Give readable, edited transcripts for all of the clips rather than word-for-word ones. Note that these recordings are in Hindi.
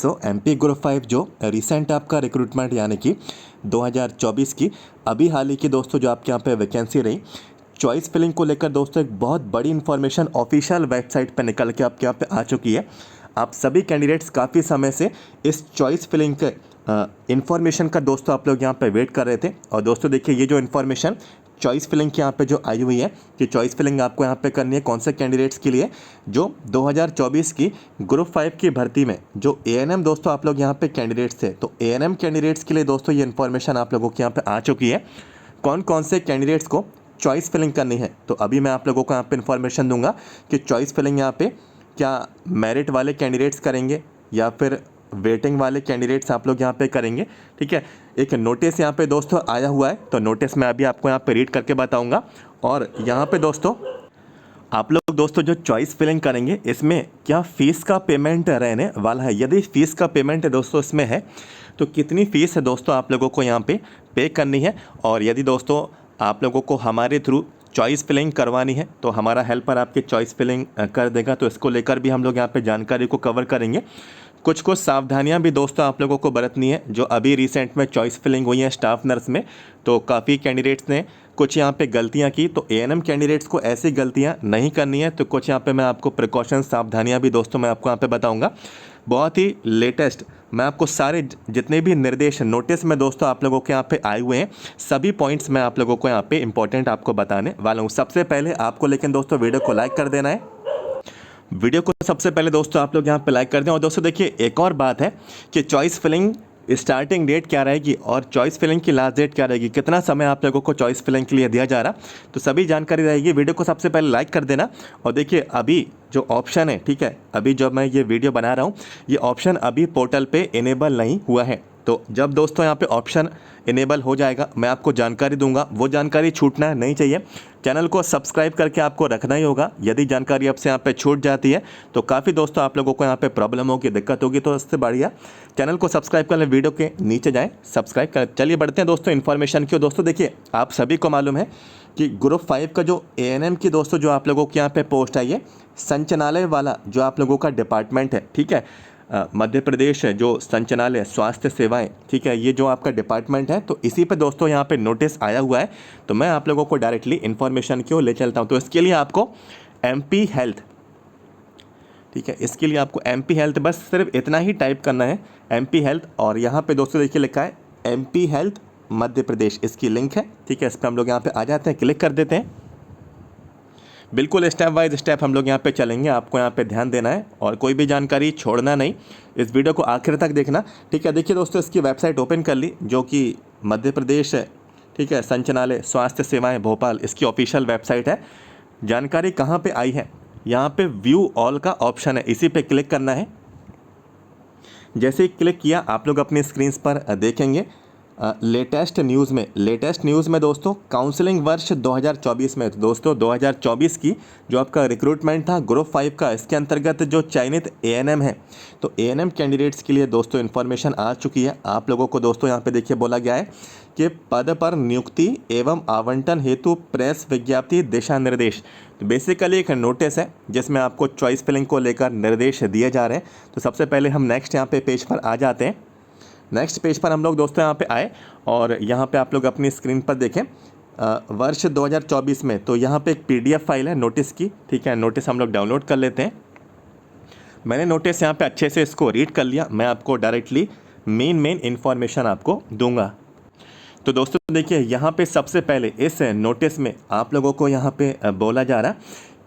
दोस्तों एमपी ग्रुप 5 जो रिसेंट आपका रिक्रूटमेंट यानी कि 2024 की अभी हाल ही की दोस्तों जो आपके यहाँ पे वैकेंसी रही चॉइस फिलिंग को लेकर दोस्तों एक बहुत बड़ी इन्फॉर्मेशन ऑफिशियल वेबसाइट पर निकल के आपके यहाँ पे आ चुकी है। आप सभी कैंडिडेट्स काफ़ी समय से इस चॉइस फिलिंग के इन्फॉर्मेशन का दोस्तों आप लोग यहाँ पे वेट कर रहे थे। और दोस्तों देखिए ये जो इन्फॉर्मेशन चॉइस फिलिंग की यहाँ पे जो आई हुई है कि चॉइस फिलिंग आपको यहाँ पे करनी है कौन से कैंडिडेट्स के लिए, जो 2024 की ग्रुप 5 की भर्ती में जो एएनएम दोस्तों आप लोग यहाँ पे कैंडिडेट्स थे, तो एएनएम कैंडिडेट्स के लिए दोस्तों ये इन्फॉर्मेशन आप लोगों के यहाँ पे आ चुकी है कौन कौन से कैंडिडेट्स को चॉइस फिलिंग करनी है। तो अभी मैं आप लोगों को यहाँ पे इन्फॉर्मेशन दूंगा कि चॉइस फिलिंग यहाँ पे क्या मेरिट वाले कैंडिडेट्स करेंगे या फिर वेटिंग वाले कैंडिडेट्स आप लोग यहाँ पे करेंगे। ठीक है, एक नोटिस यहाँ पे दोस्तों आया हुआ है, तो नोटिस मैं अभी आपको यहाँ पे रीड करके बताऊंगा। और यहाँ पे दोस्तों आप लोग दोस्तों जो चॉइस फिलिंग करेंगे इसमें क्या फ़ीस का पेमेंट रहने वाला है, यदि फ़ीस का पेमेंट दोस्तों इसमें है तो कितनी फ़ीस है दोस्तों आप लोगों को यहाँ पे पे करनी है। और यदि दोस्तों आप लोगों को हमारे थ्रू चॉइस फिलिंग करवानी है तो हमारा हेल्पर आपकी चॉइस फिलिंग कर देगा, तो इसको लेकर भी हम लोग यहाँ पे जानकारी को कवर करेंगे। कुछ कुछ सावधानियां भी दोस्तों आप लोगों को बरतनी है जो अभी रिसेंट में चॉइस फिलिंग हुई है स्टाफ नर्स में, तो काफ़ी कैंडिडेट्स ने कुछ यहाँ पे गलतियाँ की, तो एएनएम कैंडिडेट्स को ऐसी गलतियाँ नहीं करनी है। तो कुछ यहाँ पे मैं आपको प्रिकॉशन सावधानियाँ भी दोस्तों मैं आपको यहाँ पे बताऊँगा। बहुत ही लेटेस्ट मैं आपको सारे जितने भी निर्देश नोटिस में दोस्तों आप लोगों के यहाँ पे आए हुए हैं सभी पॉइंट्स मैं आप लोगों को यहाँ पे इंपॉर्टेंट आपको बताने वाला हूँ। सबसे पहले आपको लेकिन दोस्तों वीडियो को लाइक कर देना है, वीडियो को सबसे पहले दोस्तों आप लोग यहाँ पे लाइक कर दें। और दोस्तों देखिए एक और बात है कि चॉइस फिलिंग स्टार्टिंग डेट क्या रहेगी और चॉइस फिलिंग की लास्ट डेट क्या रहेगी, कितना समय आप लोगों को चॉइस फिलिंग के लिए दिया जा रहा, तो सभी जानकारी रहेगी। वीडियो को सबसे पहले लाइक कर देना। और देखिए अभी जो ऑप्शन है, ठीक है, अभी जब मैं ये वीडियो बना रहा हूँ ये ऑप्शन अभी पोर्टल पे इनेबल नहीं हुआ है, तो जब दोस्तों यहाँ पे ऑप्शन इनेबल हो जाएगा मैं आपको जानकारी दूंगा, वो जानकारी छूटना नहीं चाहिए। चैनल को सब्सक्राइब करके आपको रखना ही होगा, यदि जानकारी आपसे यहाँ पे छूट जाती है तो काफ़ी दोस्तों आप लोगों को यहाँ पे प्रॉब्लम होगी, दिक्कत होगी, तो इससे बढ़िया चैनल को सब्सक्राइब कर लें, वीडियो के नीचे जाएँ सब्सक्राइब कर। चलिए बढ़ते हैं दोस्तों इन्फॉर्मेशन की। दोस्तों देखिए आप सभी को मालूम है कि ग्रुप 5 का जो एएनएम की दोस्तों जो आप लोगों के यहाँ पे पोस्ट आई है संचालनालय वाला जो आप लोगों का डिपार्टमेंट है, ठीक है, मध्य प्रदेश है जो संचालनालय स्वास्थ्य सेवाएं, ठीक है, ये जो आपका डिपार्टमेंट है, तो इसी पे दोस्तों यहाँ पे नोटिस आया हुआ है। तो मैं आप लोगों को डायरेक्टली इन्फॉर्मेशन की ओर ले चलता हूँ। तो इसके लिए आपको एमपी हेल्थ, ठीक है, इसके लिए आपको एमपी हेल्थ बस सिर्फ इतना ही टाइप करना है, एमपी हेल्थ। और यहाँ पे दोस्तों देखिए लिखा है एमपी हेल्थ मध्य प्रदेश, इसकी लिंक है, ठीक है, इस पर हम लोग यहाँ पे आ जाते हैं, क्लिक कर देते हैं। बिल्कुल स्टेप वाइज स्टेप हम लोग यहाँ पे चलेंगे, आपको यहाँ पे ध्यान देना है और कोई भी जानकारी छोड़ना नहीं, इस वीडियो को आखिर तक देखना। ठीक है, देखिए दोस्तों इसकी वेबसाइट ओपन कर ली जो कि मध्य प्रदेश है, ठीक है, संचालनालय स्वास्थ्य सेवाएं भोपाल, इसकी ऑफिशियल वेबसाइट है। जानकारी कहाँ पे आई है, यहाँ पे व्यू ऑल का ऑप्शन है, इसी पे क्लिक करना है। जैसे ही क्लिक किया आप लोग अपनी स्क्रीन पर देखेंगे लेटेस्ट न्यूज़ में दोस्तों काउंसलिंग वर्ष 2024 में, तो दोस्तों 2024 की जो आपका रिक्रूटमेंट था ग्रुप 5 का, इसके अंतर्गत जो चयनित एएनएम है, तो एएनएम कैंडिडेट्स के लिए दोस्तों इन्फॉर्मेशन आ चुकी है। आप लोगों को दोस्तों यहाँ पे देखिए बोला गया है कि पद पर नियुक्ति एवं आवंटन हेतु प्रेस विज्ञप्ति दिशा निर्देश, तो बेसिकली एक नोटिस है जिसमें आपको चॉइस फिलिंग को लेकर निर्देश दिए जा रहे हैं। तो सबसे पहले हम नेक्स्ट यहाँ पे पेज पर आ जाते हैं। नेक्स्ट पेज पर हम लोग दोस्तों यहाँ पे आए और यहाँ पे आप लोग अपनी स्क्रीन पर देखें वर्ष 2024 में, तो यहाँ पे एक पीडीएफ फाइल है नोटिस की, ठीक है, नोटिस हम लोग डाउनलोड कर लेते हैं। मैंने नोटिस यहाँ पे अच्छे से इसको रीड कर लिया, मैं आपको डायरेक्टली मेन इन्फॉर्मेशन आपको दूंगा। तो दोस्तों देखिए यहाँ पे सबसे पहले इस नोटिस में आप लोगों को यहाँ पे बोला जा रहा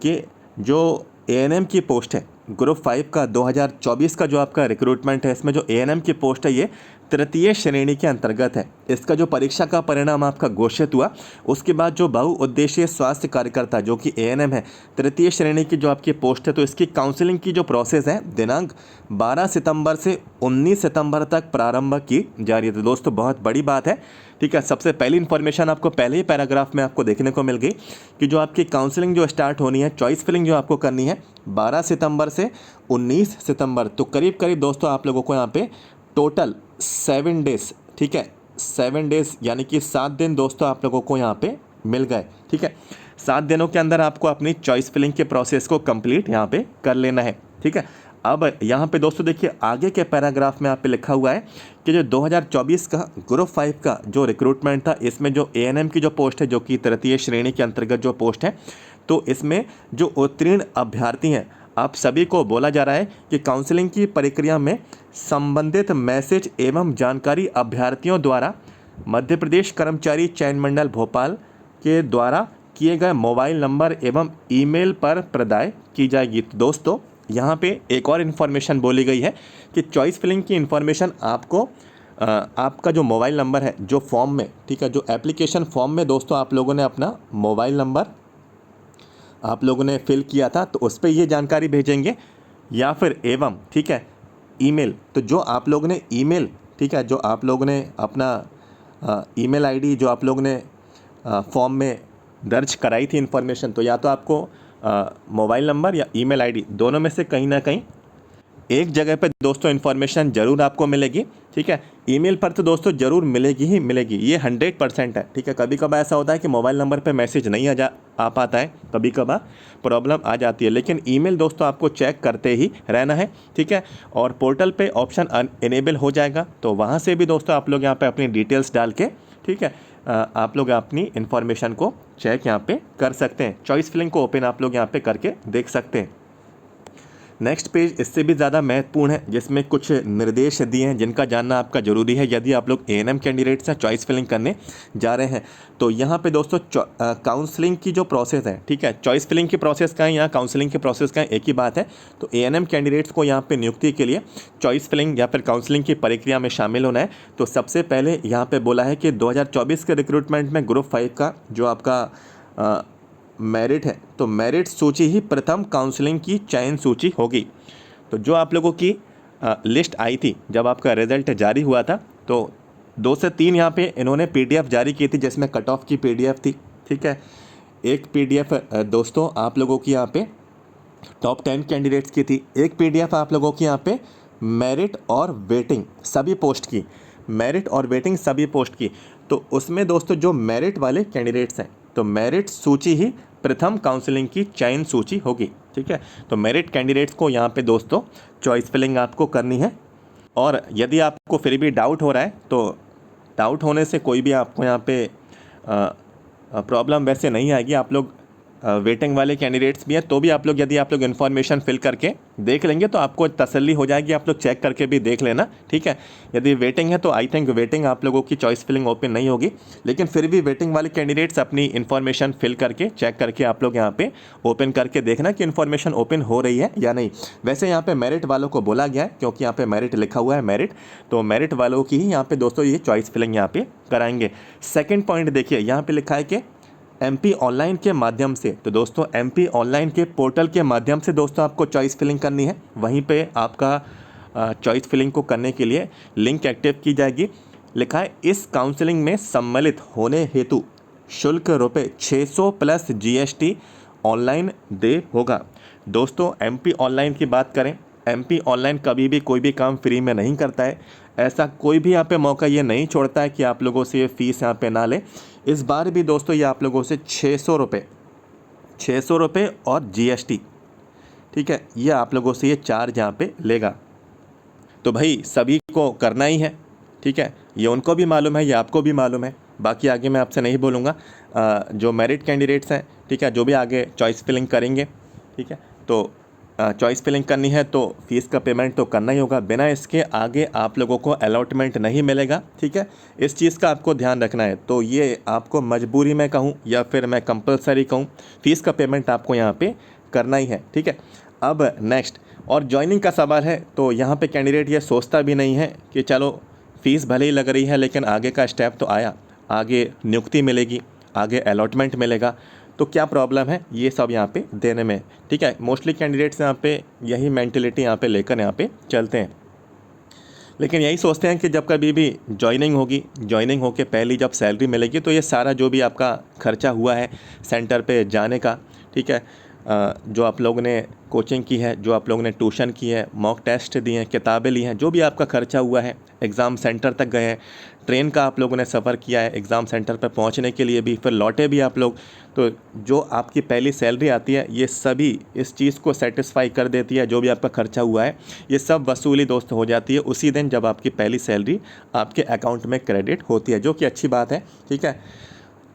कि जो एएनएम की पोस्ट है ग्रुप 5 का 2024 का जो आपका रिक्रूटमेंट है, इसमें जो एएनएम की पोस्ट है ये तृतीय श्रेणी के अंतर्गत है। इसका जो परीक्षा का परिणाम आपका घोषित हुआ उसके बाद जो बहुउद्देशीय स्वास्थ्य कार्यकर्ता जो कि एएनएम है तृतीय श्रेणी की जो आपकी पोस्ट है, तो इसकी काउंसलिंग की जो प्रोसेस है दिनांक 12 सितंबर से 19 सितंबर तक प्रारंभ की जा रही है। तो दोस्तों बहुत बड़ी बात है, ठीक है। सबसे पहली इन्फॉर्मेशन आपको पहले ही पैराग्राफ में आपको देखने को मिल गई कि जो आपकी काउंसलिंग जो स्टार्ट होनी है, चॉइस फिलिंग जो आपको करनी है 12 सितंबर से 19 सितंबर, तो करीब करीब दोस्तों आप लोगों को यहाँ पे टोटल 7 डेज, ठीक है, 7 डेज यानी कि 7 दिन दोस्तों आप लोगों को यहाँ पे मिल गए, ठीक है। 7 दिनों के अंदर आपको अपनी चॉइस फिलिंग के प्रोसेस को कंप्लीट यहाँ पे कर लेना है, ठीक है। अब यहाँ पे दोस्तों देखिए आगे के पैराग्राफ में यहाँ पे लिखा हुआ है कि जो 2024 का ग्रुप 5 का जो रिक्रूटमेंट था, इसमें जो एएनएम की जो पोस्ट है, जो कि तृतीय श्रेणी के अंतर्गत जो पोस्ट है, तो इसमें जो उत्तीर्ण अभ्यर्थी हैं, आप सभी को बोला जा रहा है कि काउंसलिंग की प्रक्रिया में संबंधित मैसेज एवं जानकारी अभ्यर्थियों द्वारा मध्य प्रदेश कर्मचारी चयन मंडल भोपाल के द्वारा किए गए मोबाइल नंबर एवं ईमेल पर प्रदाय की जाएगी। तो दोस्तों यहाँ पे एक और इन्फॉर्मेशन बोली गई है कि चॉइस फिलिंग की इन्फॉर्मेशन आपको आपका जो मोबाइल नंबर है, जो फॉर्म में, ठीक है, जो एप्लीकेशन फॉर्म में दोस्तों आप लोगों ने अपना मोबाइल नंबर आप लोगों ने फिल किया था, तो उस पर ये जानकारी भेजेंगे, या फिर एवं, ठीक है, ईमेल। तो जो आप लोगों ने ईमेल, ठीक है, जो आप लोगों ने अपना ईमेल आईडी जो आप लोगों ने फॉर्म में दर्ज कराई थी इन्फॉर्मेशन, तो या तो आपको मोबाइल नंबर या ईमेल आईडी दोनों में से कहीं ना कहीं एक जगह पे दोस्तों इन्फॉर्मेशन ज़रूर आपको मिलेगी, ठीक है। ईमेल पर तो दोस्तों ज़रूर मिलेगी ही मिलेगी, ये 100% है, ठीक है। कभी कभार ऐसा होता है कि मोबाइल नंबर पे मैसेज नहीं आ पाता है, कभी कभार प्रॉब्लम आ जाती है, लेकिन ईमेल दोस्तों आपको चेक करते ही रहना है, ठीक है। और पोर्टल पे ऑप्शन इनेबल हो जाएगा, तो वहाँ से भी दोस्तों आप लोग यहाँ पर अपनी डिटेल्स डाल के, ठीक है, आप लोग अपनी इन्फॉर्मेशन को चेक यहाँ पे कर सकते हैं। चॉइस फिलिंग को ओपन आप लोग यहाँ पे करके देख सकते हैं। नेक्स्ट पेज इससे भी ज़्यादा महत्वपूर्ण है, जिसमें कुछ निर्देश दिए हैं जिनका जानना आपका ज़रूरी है यदि आप लोग एएनएम कैंडिडेट्स हैं, चॉइस फिलिंग करने जा रहे हैं। तो यहाँ पे दोस्तों काउंसलिंग की जो प्रोसेस है, ठीक है, चॉइस फिलिंग की प्रोसेस का है, यहाँ काउंसलिंग की प्रोसेस का है, एक ही बात है। तो एएनएम कैंडिडेट्स को यहाँ पे नियुक्ति के लिए चॉइस फिलिंग या फिर काउंसलिंग की प्रक्रिया में शामिल होना है। तो सबसे पहले यहाँ पर बोला है कि 2024 के रिक्रूटमेंट में ग्रुप 5 का जो आपका मेरिट है, तो मेरिट सूची ही प्रथम काउंसलिंग की चयन सूची होगी। तो जो आप लोगों की लिस्ट आई थी जब आपका रिजल्ट जारी हुआ था, तो 2 से 3 यहाँ पे इन्होंने पीडीएफ जारी की थी, जिसमें कट ऑफ की पीडीएफ थी, ठीक है। एक पीडीएफ दोस्तों आप लोगों की यहाँ पे टॉप 10 कैंडिडेट्स की थी, एक पीडीएफ आप लोगों की यहाँ पे मेरिट और वेटिंग सभी पोस्ट की, मेरिट और वेटिंग सभी पोस्ट की। तो उसमें दोस्तों जो मेरिट वाले कैंडिडेट्स हैं, तो मेरिट सूची ही प्रथम काउंसलिंग की चयन सूची होगी, ठीक है। तो मेरिट कैंडिडेट्स को यहाँ पे दोस्तों चॉइस फिलिंग आपको करनी है। और यदि आपको फिर भी डाउट हो रहा है, तो डाउट होने से कोई भी आपको यहाँ पे प्रॉब्लम वैसे नहीं आएगी। आप लोग वेटिंग वाले कैंडिडेट्स भी हैं, तो भी आप लोग यदि आप लोग इन्फॉर्मेशन फिल करके देख लेंगे तो आपको तसल्ली हो जाएगी, आप लोग चेक करके भी देख लेना, ठीक है। यदि वेटिंग है तो आई थिंक वेटिंग आप लोगों की चॉइस फिलिंग ओपन नहीं होगी, लेकिन फिर भी वेटिंग वाले कैंडिडेट्स अपनी इन्फॉर्मेशन फिल करके चेक करके आप लोग यहाँ पे ओपन करके देखना कि इन्फॉर्मेशन ओपन हो रही है या नहीं। वैसे यहाँ पे मेरिट वालों को बोला गया है, क्योंकि यहाँ पे मेरिट लिखा हुआ है मेरिट, तो मेरिट वालों की ही यहाँ पे दोस्तों ये चॉइस फिलिंग यहाँ पे कराएंगे। सेकेंड पॉइंट देखिए, यहाँ पे लिखा है कि एमपी ऑनलाइन के माध्यम से। तो दोस्तों एमपी ऑनलाइन के पोर्टल के माध्यम से दोस्तों आपको चॉइस फिलिंग करनी है। वहीं पे आपका चॉइस फिलिंग को करने के लिए लिंक एक्टिव की जाएगी। लिखा है इस काउंसलिंग में सम्मिलित होने हेतु शुल्क ₹600 प्लस जीएसटी ऑनलाइन दे होगा। दोस्तों एमपी ऑनलाइन की बात करें, एमपी ऑनलाइन कभी भी कोई भी काम फ्री में नहीं करता है। ऐसा कोई भी यहाँ पे मौका ये नहीं छोड़ता है कि आप लोगों से ये फ़ीस यहाँ पे ना ले। इस बार भी दोस्तों ये आप लोगों से 600 रुपये और जीएसटी, ठीक है, ये आप लोगों से ये चार्ज यहाँ पे लेगा। तो भाई सभी को करना ही है, ठीक है, ये उनको भी मालूम है, ये आपको भी मालूम है। बाकी आगे मैं आपसे नहीं बोलूँगा। जो मेरिट कैंडिडेट्स हैं, ठीक है, जो भी आगे चॉइस फिलिंग करेंगे, ठीक है, तो चॉइस फिलिंग करनी है तो फ़ीस का पेमेंट तो करना ही होगा। बिना इसके आगे आप लोगों को अलॉटमेंट नहीं मिलेगा, ठीक है। इस चीज़ का आपको ध्यान रखना है। तो ये आपको मजबूरी में कहूँ या फिर मैं कंपलसरी कहूँ, फ़ीस का पेमेंट आपको यहाँ पे करना ही है, ठीक है। अब नेक्स्ट और जॉइनिंग का सवाल है, तो यहाँ पे कैंडिडेट ये सोचता भी नहीं है कि चलो फ़ीस भले ही लग रही है लेकिन आगे का स्टेप तो आया, आगे नियुक्ति मिलेगी, आगे अलॉटमेंट मिलेगा, तो क्या प्रॉब्लम है ये सब यहाँ पे देने में, ठीक है। मोस्टली कैंडिडेट्स यहाँ पे यही मेंटलिटी यहाँ पे लेकर यहाँ पे चलते हैं, लेकिन यही सोचते हैं कि जब कभी भी जॉइनिंग होगी, जॉइनिंग होके पहली जब सैलरी मिलेगी तो ये सारा जो भी आपका खर्चा हुआ है सेंटर पे जाने का, ठीक है, जो आप लोगों ने कोचिंग की है, जो आप लोगों ने ट्यूशन की है, मॉक टेस्ट दिए हैं, किताबें ली हैं, जो भी आपका खर्चा हुआ है, एग्ज़ाम सेंटर तक गए हैं, ट्रेन का आप लोगों ने सफ़र किया है एग्ज़ाम सेंटर पर पहुंचने के लिए भी, फिर लौटे भी आप लोग, तो जो आपकी पहली सैलरी आती है ये सभी इस चीज़ को सेटिस्फाई कर देती है। जो भी आपका खर्चा हुआ है ये सब वसूली दोस्त हो जाती है उसी दिन जब आपकी पहली सैलरी आपके अकाउंट में क्रेडिट होती है, जो कि अच्छी बात है। ठीक है,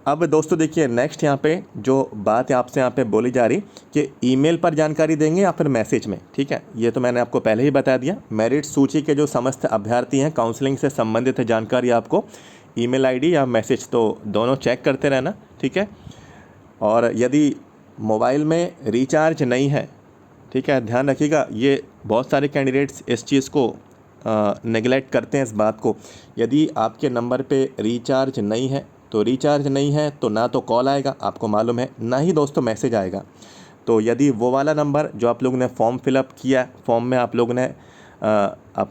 अब दोस्तों देखिए नेक्स्ट यहाँ पे जो बात है आपसे यहाँ पे बोली जा रही कि ईमेल पर जानकारी देंगे या फिर मैसेज में। ठीक है, ये तो मैंने आपको पहले ही बता दिया। मेरिट सूची के जो समस्त अभ्यर्थी हैं, काउंसलिंग से संबंधित जानकारी आपको ईमेल आईडी या मैसेज तो दोनों चेक करते रहना। ठीक है, और यदि मोबाइल में रिचार्ज नहीं है, ठीक है, ध्यान रखिएगा, ये बहुत सारे कैंडिडेट्स इस चीज़ को नेगलेक्ट करते हैं इस बात को। यदि आपके नंबर पे रिचार्ज नहीं है तो रिचार्ज नहीं है तो ना तो कॉल आएगा, आपको मालूम है, ना ही दोस्तों मैसेज आएगा। तो यदि वो वाला नंबर जो आप लोगों ने फॉर्म फिलअप किया, फॉर्म में आप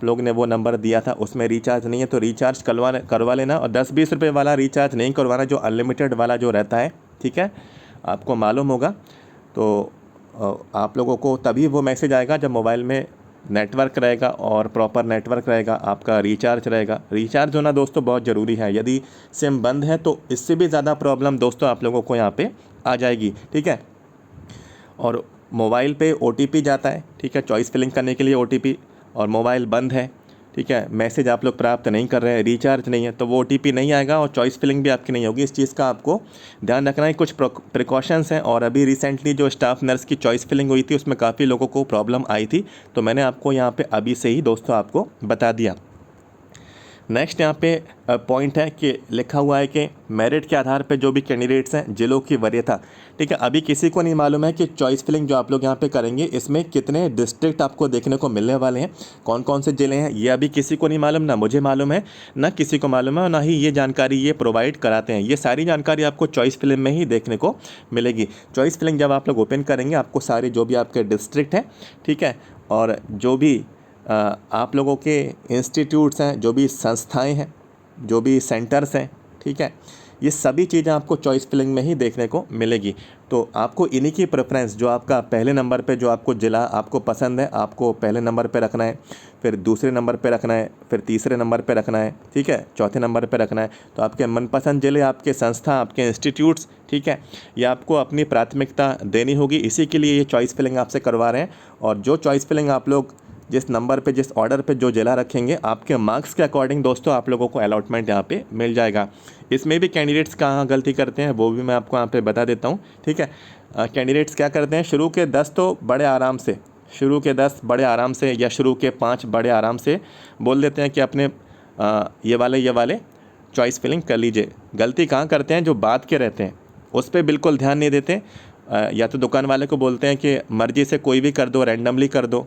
लोग ने वो नंबर दिया था, उसमें रिचार्ज नहीं है तो रिचार्ज करवा लेना। और 10-20 रुपये वाला रिचार्ज नहीं करवाना, जो अनलिमिटेड वाला जो रहता है। ठीक है, आपको मालूम होगा। तो आप लोगों को तभी वो मैसेज आएगा जब मोबाइल में नेटवर्क रहेगा और प्रॉपर नेटवर्क रहेगा, आपका रिचार्ज रहेगा। रिचार्ज होना दोस्तों बहुत ज़रूरी है। यदि सिम बंद है तो इससे भी ज़्यादा प्रॉब्लम दोस्तों आप लोगों को यहाँ पे आ जाएगी। ठीक है, और मोबाइल पे OTP जाता है। ठीक है, चॉइस फिलिंग करने के लिए OTP, और मोबाइल बंद है। ठीक है, मैसेज आप लोग प्राप्त नहीं कर रहे हैं, रिचार्ज नहीं है, तो वो OTP नहीं आएगा और चॉइस फिलिंग भी आपकी नहीं होगी। इस चीज़ का आपको ध्यान रखना है। कुछ प्रिकॉशंस हैं, और अभी रिसेंटली जो स्टाफ नर्स की चॉइस फिलिंग हुई थी उसमें काफ़ी लोगों को प्रॉब्लम आई थी, तो मैंने आपको यहाँ पे अभी से ही दोस्तों आपको बता दिया। नेक्स्ट यहाँ पे पॉइंट है कि लिखा हुआ है कि मेरिट के आधार पे जो भी कैंडिडेट्स हैं जिलों की वरीयता। ठीक है, अभी किसी को नहीं मालूम है कि चॉइस फिलिंग जो आप लोग यहाँ पे करेंगे इसमें कितने डिस्ट्रिक्ट आपको देखने को मिलने वाले हैं, कौन कौन से ज़िले हैं, ये अभी किसी को नहीं मालूम, ना मुझे मालूम है, ना किसी को मालूम है, और ना ही ये जानकारी ये प्रोवाइड कराते हैं। ये सारी जानकारी आपको चॉइस फिलिंग में ही देखने को मिलेगी। चॉइस फिलिंग जब आप लोग ओपन करेंगे आपको सारे जो भी आपके डिस्ट्रिक्ट हैं, ठीक है, और जो भी आप लोगों के इंस्टीट्यूट्स हैं, जो भी संस्थाएं हैं, जो भी सेंटर्स हैं, ठीक है, ये सभी चीज़ें आपको चॉइस फिलिंग में ही देखने को मिलेगी। तो आपको इन्हीं की प्रेफरेंस, जो आपका पहले नंबर पे जो आपको ज़िला आपको पसंद है, आपको पहले नंबर पे रखना है, फिर दूसरे नंबर पे रखना है, फिर तीसरे नंबर पे रखना है, ठीक है, चौथे नंबर पे रखना है। तो आपके मनपसंद ज़िले, आपके संस्था, आपके इंस्टीट्यूट्स, ठीक है, ये आपको अपनी प्राथमिकता देनी होगी। इसी के लिए ये चॉइस फिलिंग आपसे करवा रहे हैं। और जो चॉइस फिलिंग आप लोग जिस नंबर पे, जिस ऑर्डर पे जो ज़िला रखेंगे, आपके मार्क्स के अकॉर्डिंग दोस्तों आप लोगों को अलॉटमेंट यहाँ पे मिल जाएगा। इसमें भी कैंडिडेट्स कहाँ गलती करते हैं वो भी मैं आपको यहाँ पे बता देता हूँ। ठीक है, कैंडिडेट्स क्या करते हैं, शुरू के 10 तो बड़े आराम से, शुरू के 10 बड़े आराम से, या शुरू के 5 बड़े आराम से बोल देते हैं कि अपने ये वाले चॉइस फिलिंग कर लीजिए। गलती कहाँ करते हैं, जो बात के रहते हैं उस पर बिल्कुल ध्यान नहीं देते। या तो दुकान वाले को बोलते हैं कि मर्ज़ी से कोई भी कर दो, रैंडमली कर दो,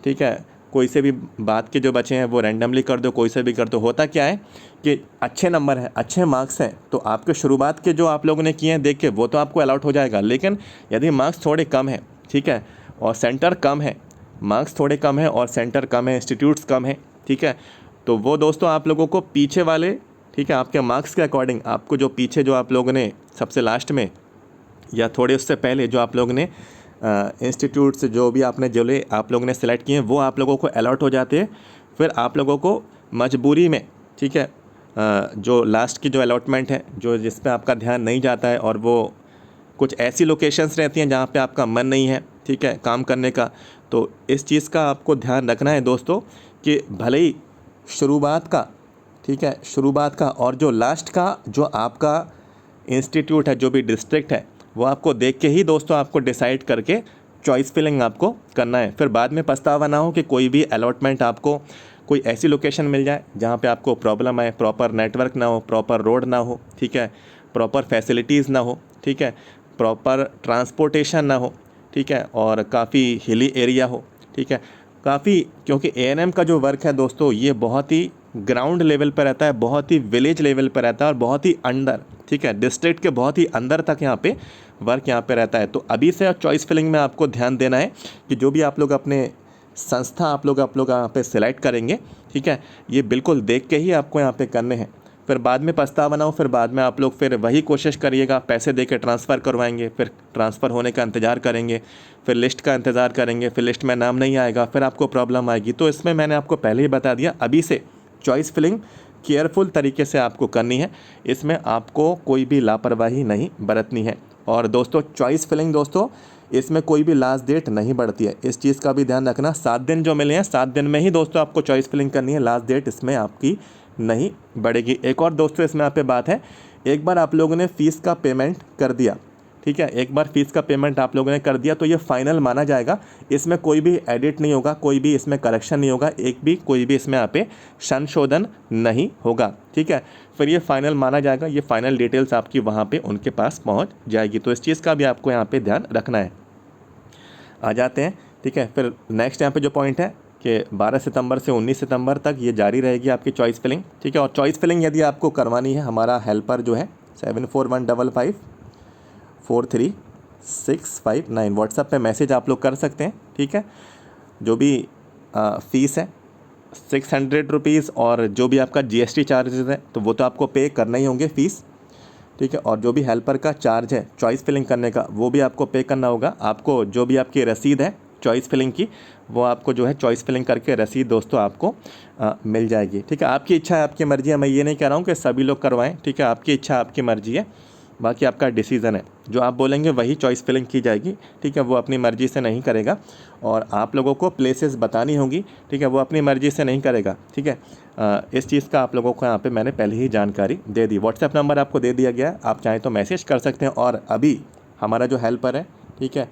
ठीक है, कोई से भी बात के जो बचे हैं वो रैंडमली कर दो, कोई से भी कर दो। होता क्या है कि अच्छे नंबर हैं, अच्छे मार्क्स हैं, तो आपके शुरुआत के जो आप लोगों ने किए हैं देख के वो तो आपको अलॉट हो जाएगा। लेकिन यदि मार्क्स थोड़े कम हैं, ठीक है, और सेंटर कम है, मार्क्स थोड़े कम है और सेंटर कम है, इंस्टीट्यूट्स कम है, ठीक है, तो वो दोस्तों आप लोगों को पीछे वाले, ठीक है, आपके मार्क्स के अकॉर्डिंग आपको जो पीछे जो आप लोगों ने सबसे लास्ट में या थोड़े उससे पहले जो आप लोगों ने इंस्टीट्यूट से जो भी आपने ज़िले आप लोगों ने सेलेक्ट किए हैं वो आप लोगों को अलॉट हो जाते हैं। फिर आप लोगों को मजबूरी में, ठीक है, जो लास्ट की जो अलॉटमेंट है, जो जिस पे आपका ध्यान नहीं जाता है, और वो कुछ ऐसी लोकेशंस रहती हैं जहाँ पे आपका मन नहीं है, ठीक है, काम करने का, तो इस चीज़ का आपको ध्यान रखना है दोस्तों कि भले ही शुरुआत का, ठीक है, शुरुआत का और जो लास्ट का जो आपका इंस्टीट्यूट है, जो भी डिस्ट्रिक्ट है, वो आपको देख के ही दोस्तों आपको डिसाइड करके चॉइस फिलिंग आपको करना है। फिर बाद में पछतावा ना हो कि कोई भी अलॉटमेंट आपको कोई ऐसी लोकेशन मिल जाए जहाँ पे आपको प्रॉब्लम आए, प्रॉपर नेटवर्क ना हो, प्रॉपर रोड ना हो, ठीक है, प्रॉपर फैसिलिटीज़ ना हो, ठीक है, प्रॉपर ट्रांसपोर्टेशन ना हो, ठीक है, और काफ़ी हिली एरिया हो, ठीक है, काफ़ी, क्योंकि ANM का जो वर्क है दोस्तों ये बहुत ही ग्राउंड लेवल पर रहता है, बहुत ही विलेज लेवल पर रहता है और बहुत ही अंदर, ठीक है, डिस्ट्रिक्ट के बहुत ही अंदर तक यहाँ पे वर्क यहाँ पे रहता है। तो अभी से चॉइस फिलिंग में आपको ध्यान देना है कि जो भी आप लोग अपने संस्था आप लोग यहाँ पे सिलेक्ट करेंगे, ठीक है, ये बिल्कुल देख के ही आपको यहाँ पे करने हैं। फिर बाद में पछतावा ना हो, फिर बाद में आप लोग फिर वही कोशिश करिएगा, पैसे दे के ट्रांसफ़र करवाएंगे, फिर ट्रांसफ़र होने का इंतज़ार करेंगे, फिर लिस्ट का इंतज़ार करेंगे, फिर लिस्ट में नाम नहीं आएगा, फिर आपको प्रॉब्लम आएगी। तो इसमें मैंने आपको पहले ही बता दिया, अभी से चॉइस फिलिंग केयरफुल तरीके से आपको करनी है, इसमें आपको कोई भी लापरवाही नहीं बरतनी है। और दोस्तों चॉइस फिलिंग दोस्तों इसमें कोई भी लास्ट डेट नहीं बढ़ती है, इस चीज़ का भी ध्यान रखना। 7 दिन जो मिले हैं 7 दिन में ही दोस्तों आपको चॉइस फिलिंग करनी है, लास्ट डेट इसमें आपकी नहीं बढ़ेगी। एक और दोस्तों इसमें यहाँ पे बात है, एक बार आप लोगों ने फ़ीस का पेमेंट कर दिया, ठीक है, एक बार फीस का पेमेंट आप लोगों ने कर दिया तो ये फाइनल माना जाएगा, इसमें कोई भी एडिट नहीं होगा, कोई भी इसमें करेक्शन नहीं होगा, कोई भी इसमें यहाँ पे संशोधन नहीं होगा, ठीक है। फिर ये फाइनल माना जाएगा, ये फाइनल डिटेल्स आपकी वहाँ पे उनके पास पहुँच जाएगी। तो इस चीज़ का भी आपको यहाँ पे ध्यान रखना है। आ जाते हैं, ठीक है, फिर नेक्स्ट यहाँ पे जो पॉइंट है कि 12 सितंबर से 19 सितंबर तक ये जारी रहेगी आपकी चॉइस फिलिंग, ठीक है। और चॉइस फिलिंग यदि आपको करवानी है, हमारा हेल्पर जो है 7415543659 व्हाट्सएप पे मैसेज आप लोग कर सकते हैं, ठीक है। जो भी फ़ीस है 600 रुपीज़, और जो भी आपका GST चार्जेस है तो वो तो आपको पे करना ही होंगे फ़ीस, ठीक है। और जो भी हेल्पर का चार्ज है चॉइस फिलिंग करने का वो भी आपको पे करना होगा। आपको जो भी आपकी रसीद है चॉइस फिलिंग की, वो आपको जो है चॉइस फिलिंग करके रसीद दोस्तों आपको मिल जाएगी, ठीक है। आपकी इच्छा है, आपकी मर्ज़ी है, मैं ये नहीं कह रहा हूँ कि सभी लोग करवाएं, ठीक है, आपकी इच्छा आपकी मर्ज़ी है, बाकी आपका डिसीज़न है, जो आप बोलेंगे वही चॉइस फिलिंग की जाएगी, ठीक है। वो अपनी मर्ज़ी से नहीं करेगा, और आप लोगों को प्लेसेस बतानी होंगी, ठीक है, वो अपनी मर्ज़ी से नहीं करेगा, ठीक है। इस चीज़ का आप लोगों को यहाँ पे मैंने पहले ही जानकारी दे दी। व्हाट्सएप नंबर आपको दे दिया गया है, आप चाहें तो मैसेज कर सकते हैं। और अभी हमारा जो हेल्पर है, ठीक है,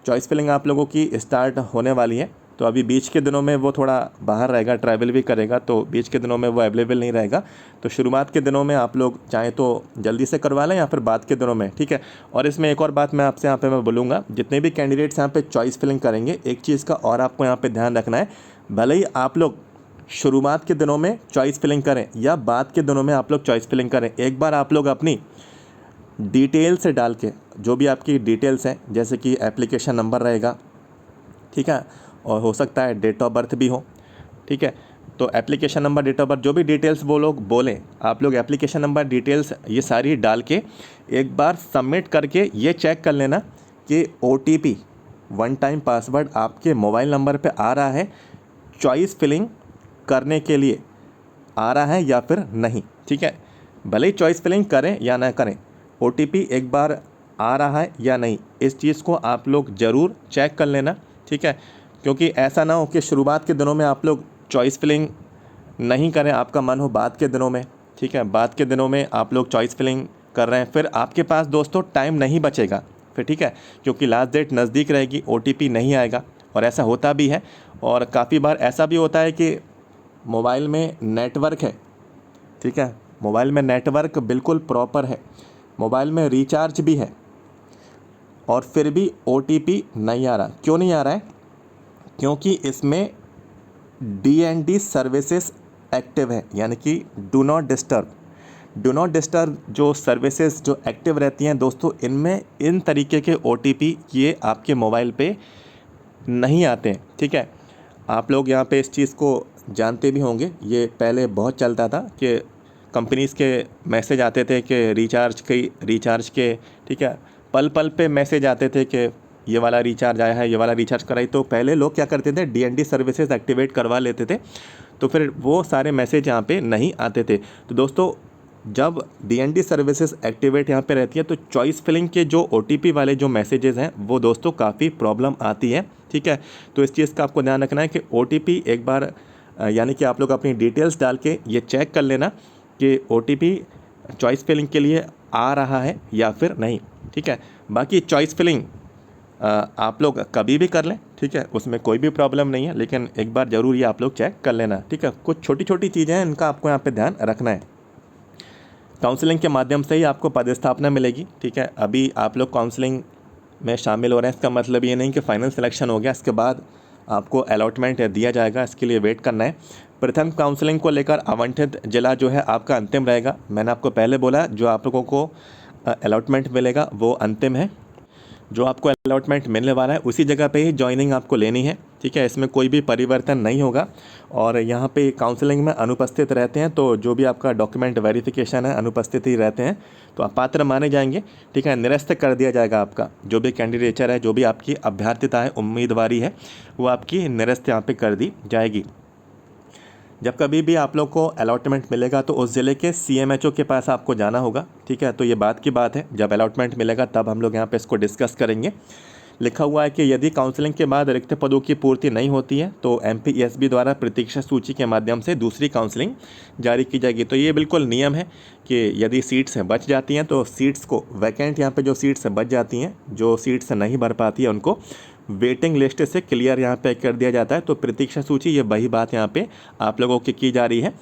चॉइस फिलिंग आप लोगों की स्टार्ट होने वाली है, तो अभी बीच के दिनों में वो थोड़ा बाहर रहेगा, ट्रैवल भी करेगा, तो बीच के दिनों में वो अवेलेबल नहीं रहेगा। तो शुरुआत के दिनों में आप लोग चाहें तो जल्दी से करवा लें या फिर बाद के दिनों में, ठीक है। और इसमें एक और बात मैं आपसे यहाँ पे मैं बोलूँगा, जितने भी कैंडिडेट्स यहाँ पे चॉइस फिलिंग करेंगे, एक चीज़ का और आपको यहाँ पे ध्यान रखना है, भले ही आप लोग शुरुआत के दिनों में चॉइस फिलिंग करें या बाद के दिनों में आप लोग चॉइस फिलिंग करें, एक बार आप लोग अपनी डिटेल्स डाल के, जो भी आपकी डिटेल्स हैं, जैसे कि एप्लीकेशन नंबर रहेगा, ठीक है, और हो सकता है डेट ऑफ बर्थ भी हो, ठीक है। तो application number, date of birth, जो भी डिटेल्स वो लोग बोलें, आप लोग एप्लीकेशन नंबर, डिटेल्स ये सारी डाल के एक बार सबमिट करके ये चेक कर लेना कि OTP, वन टाइम पासवर्ड, आपके मोबाइल नंबर पे आ रहा है चॉइस फिलिंग करने के लिए, आ रहा है या फिर नहीं, ठीक है। भले ही चॉइस फिलिंग करें या ना करें, OTP एक बार आ रहा है या नहीं, इस चीज़ को आप लोग ज़रूर चेक कर लेना, ठीक है। क्योंकि ऐसा ना हो कि शुरुआत के दिनों में आप लोग चॉइस फिलिंग नहीं करें, आपका मन हो बाद के दिनों में, ठीक है, बाद के दिनों में आप लोग चॉइस फिलिंग कर रहे हैं, फिर आपके पास दोस्तों टाइम नहीं बचेगा फिर, ठीक है, क्योंकि लास्ट डेट नज़दीक रहेगी, OTP नहीं आएगा। और ऐसा होता भी है, और काफ़ी बार ऐसा भी होता है कि मोबाइल में नेटवर्क है, ठीक है, मोबाइल में नेटवर्क बिल्कुल प्रॉपर है, मोबाइल में रिचार्ज भी है, और फिर भी OTP नहीं आ रहा। क्यों नहीं आ रहा है? क्योंकि इसमें DND सर्विसेज एक्टिव है, यानी कि डू नॉट डिस्टर्ब जो सर्विसेज जो एक्टिव रहती हैं दोस्तों, इनमें इन तरीके के OTP ये आपके मोबाइल पे नहीं आते हैं, ठीक है। आप लोग यहाँ पे इस चीज़ को जानते भी होंगे, ये पहले बहुत चलता था कि कंपनीज़ के मैसेज आते थे कि रिचार्ज के, ठीक है, पल पल पे मैसेज आते थे कि ये वाला रिचार्ज आया है, ये वाला रिचार्ज कराई। तो पहले लोग क्या करते थे, DND सर्विसेज एक्टिवेट करवा लेते थे, तो फिर वो सारे मैसेज यहाँ पे नहीं आते थे। तो दोस्तों जब DND सर्विसेज एक्टिवेट यहाँ पे रहती है, तो चॉइस फिलिंग के जो OTP वाले जो मैसेजेस हैं वो दोस्तों काफ़ी प्रॉब्लम आती है, ठीक है। तो इस चीज़ का आपको ध्यान रखना है कि OTP एक बार यानी कि आप लोग अपनी डिटेल्स डाल के ये चेक कर लेना कि OTP चॉइस फिलिंग के लिए आ रहा है या फिर नहीं, ठीक है। बाकी चॉइस फिलिंग आप लोग कभी भी कर लें, ठीक है, उसमें कोई भी प्रॉब्लम नहीं है, लेकिन एक बार ज़रूर ये आप लोग चेक कर लेना, ठीक है। कुछ छोटी छोटी चीज़ें हैं, इनका आपको यहाँ पे ध्यान रखना है। काउंसलिंग के माध्यम से ही आपको पदस्थापना मिलेगी, ठीक है। अभी आप लोग काउंसलिंग में शामिल हो रहे हैं, इसका मतलब ये नहीं कि फाइनल सिलेक्शन हो गया, इसके बाद आपको अलॉटमेंट दिया जाएगा, इसके लिए वेट करना है। प्रथम काउंसलिंग को लेकर आवंटित जिला जो है आपका अंतिम रहेगा। मैंने आपको पहले बोला, जो आप लोगों को अलॉटमेंट मिलेगा वो अंतिम है, जो आपको अलॉटमेंट मिलने वाला है उसी जगह पे ही ज्वाइनिंग आपको लेनी है, ठीक है, इसमें कोई भी परिवर्तन नहीं होगा। और यहाँ पे काउंसलिंग में अनुपस्थित रहते हैं तो जो भी आपका डॉक्यूमेंट वेरिफिकेशन है अनुपस्थित ही रहते हैं तो आप पात्र माने जाएंगे। ठीक है, निरस्त कर दिया जाएगा आपका जो भी कैंडिडेचर है, जो भी आपकी अभ्यर्थिता है, उम्मीदवारी है, वो आपकी निरस्त यहाँ पे कर दी जाएगी। जब कभी भी आप लोग को अलॉटमेंट मिलेगा तो उस ज़िले के CMHO के पास आपको जाना होगा। ठीक है, तो ये बात की बात है, जब अलॉटमेंट मिलेगा तब हम लोग यहाँ पे इसको डिस्कस करेंगे। लिखा हुआ है कि यदि काउंसलिंग के बाद रिक्त पदों की पूर्ति नहीं होती है तो MPESB द्वारा प्रतीक्षा सूची के माध्यम से दूसरी काउंसलिंग जारी की जाएगी। तो ये बिल्कुल नियम है कि यदि सीट्स बच जाती हैं तो सीट्स को वैकेंट, यहाँ पे जो सीट्स बच जाती हैं, जो सीट्स नहीं भर पाती है, उनको वेटिंग लिस्ट से क्लियर यहाँ पे कर दिया जाता है। तो प्रतीक्षा सूची, ये वही बात यहाँ पे आप लोगों की जा रही है।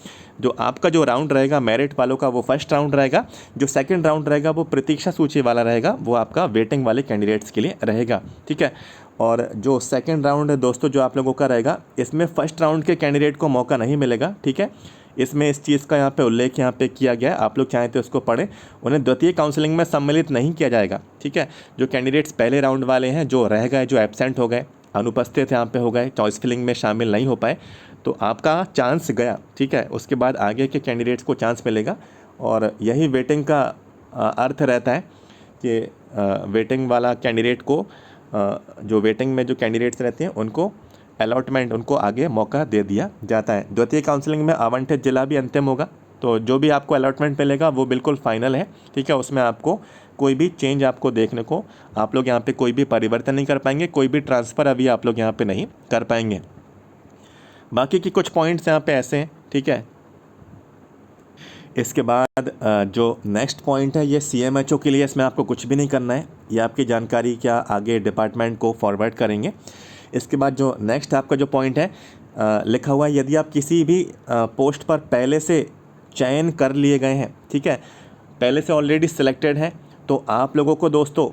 जो आपका जो राउंड रहेगा मेरिट वालों का वो फर्स्ट राउंड रहेगा, जो सेकंड राउंड रहेगा वो प्रतीक्षा सूची वाला रहेगा, वो आपका वेटिंग वाले कैंडिडेट्स के लिए रहेगा। ठीक है, और जो सेकंड राउंड है दोस्तों जो आप लोगों का रहेगा, इसमें फर्स्ट राउंड के कैंडिडेट को मौका नहीं मिलेगा। ठीक है, इसमें इस चीज़ का यहाँ पे उल्लेख यहाँ पे किया गया है, आप लोग चाहें तो उसको पढ़ें। उन्हें द्वितीय काउंसलिंग में सम्मिलित नहीं किया जाएगा। ठीक है, जो कैंडिडेट्स पहले राउंड वाले हैं, जो रह गए, जो एब्सेंट हो गए, अनुपस्थित यहाँ पे हो गए, चॉइस फिलिंग में शामिल नहीं हो पाए, तो आपका चांस गया। ठीक है, उसके बाद आगे के कैंडिडेट्स को चांस मिलेगा। और यही वेटिंग का अर्थ रहता है कि वेटिंग वाला कैंडिडेट को, जो वेटिंग में जो कैंडिडेट्स रहते हैं उनको अलॉटमेंट, उनको आगे मौका दे दिया जाता है। द्वितीय काउंसलिंग में आवंटित जिला भी अंतिम होगा, तो जो भी आपको अलॉटमेंट मिलेगा वो बिल्कुल फाइनल है। ठीक है, उसमें आपको कोई भी चेंज आपको देखने को, आप लोग यहाँ पे कोई भी परिवर्तन नहीं कर पाएंगे, कोई भी ट्रांसफ़र अभी आप लोग यहाँ पे नहीं कर पाएंगे। बाकी की कुछ पॉइंट्स यहाँ पे ऐसे हैं। ठीक है, इसके बाद जो नेक्स्ट पॉइंट है ये CMHO के लिए, इसमें आपको कुछ भी नहीं करना है, ये आपकी जानकारी क्या आगे डिपार्टमेंट को फॉरवर्ड करेंगे। इसके बाद जो नेक्स्ट आपका जो पॉइंट है, लिखा हुआ है यदि आप किसी भी पोस्ट पर पहले से चयन कर लिए गए हैं, ठीक है, पहले से ऑलरेडी सिलेक्टेड हैं, तो आप लोगों को दोस्तों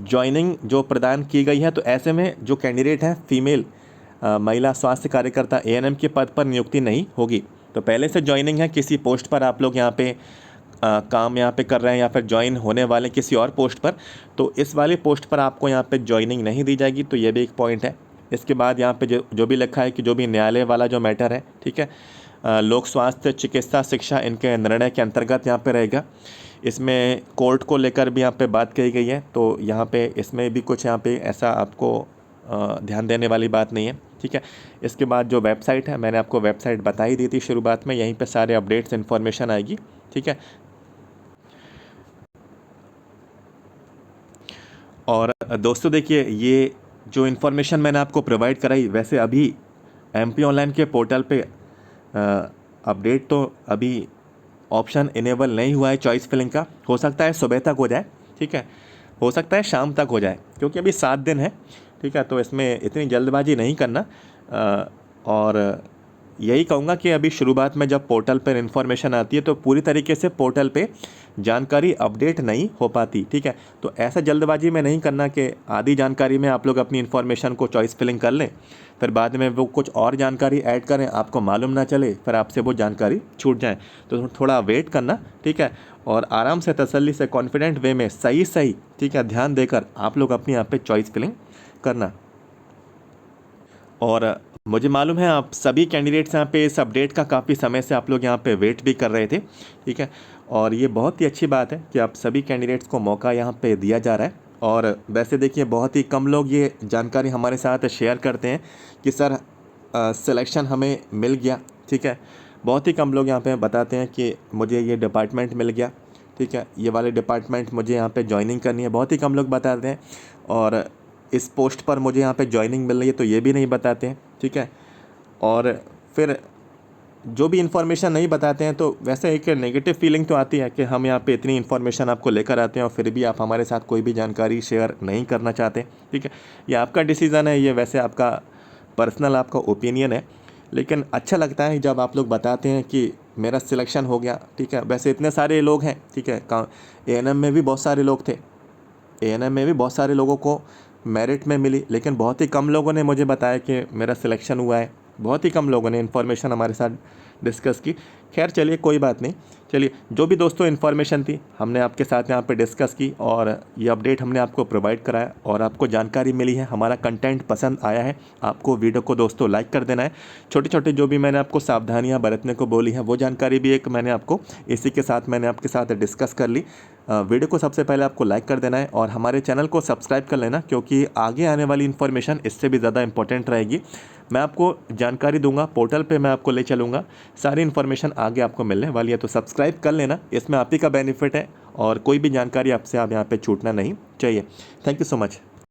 ज्वाइनिंग जो प्रदान की गई है, तो ऐसे में जो कैंडिडेट हैं फीमेल महिला स्वास्थ्य कार्यकर्ता ANM के पद पर नियुक्ति नहीं होगी। तो पहले से ज्वाइनिंग है किसी पोस्ट पर, आप लोग यहाँ पे काम यहाँ पे कर रहे हैं या फिर ज्वाइन होने वाले किसी और पोस्ट पर, तो इस वाली पोस्ट पर आपको यहाँ पे ज्वाइनिंग नहीं दी जाएगी। तो ये भी एक पॉइंट है। इसके बाद यहाँ पे जो भी लिखा है कि जो भी न्यायालय वाला जो मैटर है, ठीक है, लोक स्वास्थ्य, चिकित्सा, शिक्षा, इनके निर्णय के अंतर्गत यहाँ पे रहेगा। इसमें कोर्ट को लेकर भी यहाँ पे बात कही गई है, तो यहाँ पे इसमें भी कुछ यहाँ पे ऐसा आपको ध्यान देने वाली बात नहीं है। ठीक है, इसके बाद जो वेबसाइट है, मैंने आपको वेबसाइट बता ही दी थी शुरुआत में, यहीं पे सारे अपडेट्स इन्फॉर्मेशन आएगी। ठीक है, और दोस्तों देखिए, ये जो इन्फॉर्मेशन मैंने आपको प्रोवाइड कराई, वैसे अभी MP ऑनलाइन के पोर्टल पे अपडेट तो अभी ऑप्शन इनेबल नहीं हुआ है चॉइस फिलिंग का। हो सकता है सुबह तक हो जाए, ठीक है, हो सकता है शाम तक हो जाए, क्योंकि अभी 7 दिन है। ठीक है, तो इसमें इतनी जल्दबाजी नहीं करना। और यही कहूँगा कि अभी शुरुआत में जब पोर्टल पर इन्फॉर्मेशन आती है तो पूरी तरीके से पोर्टल पे जानकारी अपडेट नहीं हो पाती। ठीक है, तो ऐसा जल्दबाजी में नहीं करना कि आधी जानकारी में आप लोग अपनी इन्फॉर्मेशन को चॉइस फिलिंग कर लें, फिर बाद में वो कुछ और जानकारी ऐड करें, आपको मालूम ना चले, फिर आपसे वो जानकारी छूट जाए। तो थोड़ा वेट करना, ठीक है, और आराम से, तसल्ली से, कॉन्फिडेंट वे में सही, ठीक है, ध्यान देकर आप लोग अपनी यहाँ पे चॉइस फिलिंग करना। और मुझे मालूम है आप सभी कैंडिडेट्स यहाँ पे इस अपडेट का काफ़ी समय से आप लोग यहाँ पे वेट भी कर रहे थे। ठीक है, और ये बहुत ही अच्छी बात है कि आप सभी कैंडिडेट्स को मौका यहाँ पे दिया जा रहा है। और वैसे देखिए, बहुत ही कम लोग ये जानकारी हमारे साथ शेयर करते हैं कि सर सिलेक्शन हमें मिल गया। ठीक है, बहुत ही कम लोग यहाँ पे बताते हैं कि मुझे ये डिपार्टमेंट मिल गया। ठीक है, ये वाले डिपार्टमेंट मुझे यहाँ पे ज्वाइनिंग करनी है, बहुत ही कम लोग बताते हैं। और इस पोस्ट पर मुझे यहाँ पे ज्वाइनिंग मिल रही है, तो ये भी नहीं बताते हैं। ठीक है, और फिर जो भी इन्फॉर्मेशन नहीं बताते हैं, तो वैसे एक नेगेटिव फीलिंग तो आती है कि हम यहाँ पे इतनी इन्फॉर्मेशन आपको लेकर आते हैं और फिर भी आप हमारे साथ कोई भी जानकारी शेयर नहीं करना चाहते। ठीक है, ये आपका डिसीज़न है, ये वैसे आपका पर्सनल आपका ओपिनियन है, लेकिन अच्छा लगता है जब आप लोग बताते हैं कि मेरा सिलेक्शन हो गया। ठीक है, वैसे इतने सारे लोग हैं। ठीक है, ANM में भी बहुत सारे लोग थे, ANM में भी बहुत सारे लोगों को मेरिट में मिली, लेकिन बहुत ही कम लोगों ने मुझे बताया कि मेरा सिलेक्शन हुआ है। बहुत ही कम लोगों ने इन्फॉर्मेशन हमारे साथ डिस्कस की। खैर चलिए, कोई बात नहीं, चलिए, जो भी दोस्तों इन्फॉर्मेशन थी हमने आपके साथ यहाँ पे डिस्कस की और ये अपडेट हमने आपको प्रोवाइड कराया और आपको जानकारी मिली है, हमारा कंटेंट पसंद आया है, आपको वीडियो को दोस्तों लाइक कर देना है। छोटे छोटे जो भी मैंने आपको सावधानियाँ बरतने को बोली हैं वो जानकारी भी एक मैंने आपको इसी के साथ मैंने आपके साथ डिस्कस कर ली। वीडियो को सबसे पहले आपको लाइक कर देना है और हमारे चैनल को सब्सक्राइब कर लेना, क्योंकि आगे आने वाली इन्फॉर्मेशन इससे भी ज़्यादा इंपॉर्टेंट रहेगी। मैं आपको जानकारी दूंगा, पोर्टल पे मैं आपको ले चलूँगा, सारी इन्फॉर्मेशन आगे आपको मिलने वाली है, तो सब्सक्राइब कर लेना, इसमें आप ही का बेनिफिट है और कोई भी जानकारी आपसे आप यहाँ पे छूटना नहीं चाहिए। Thank you so much.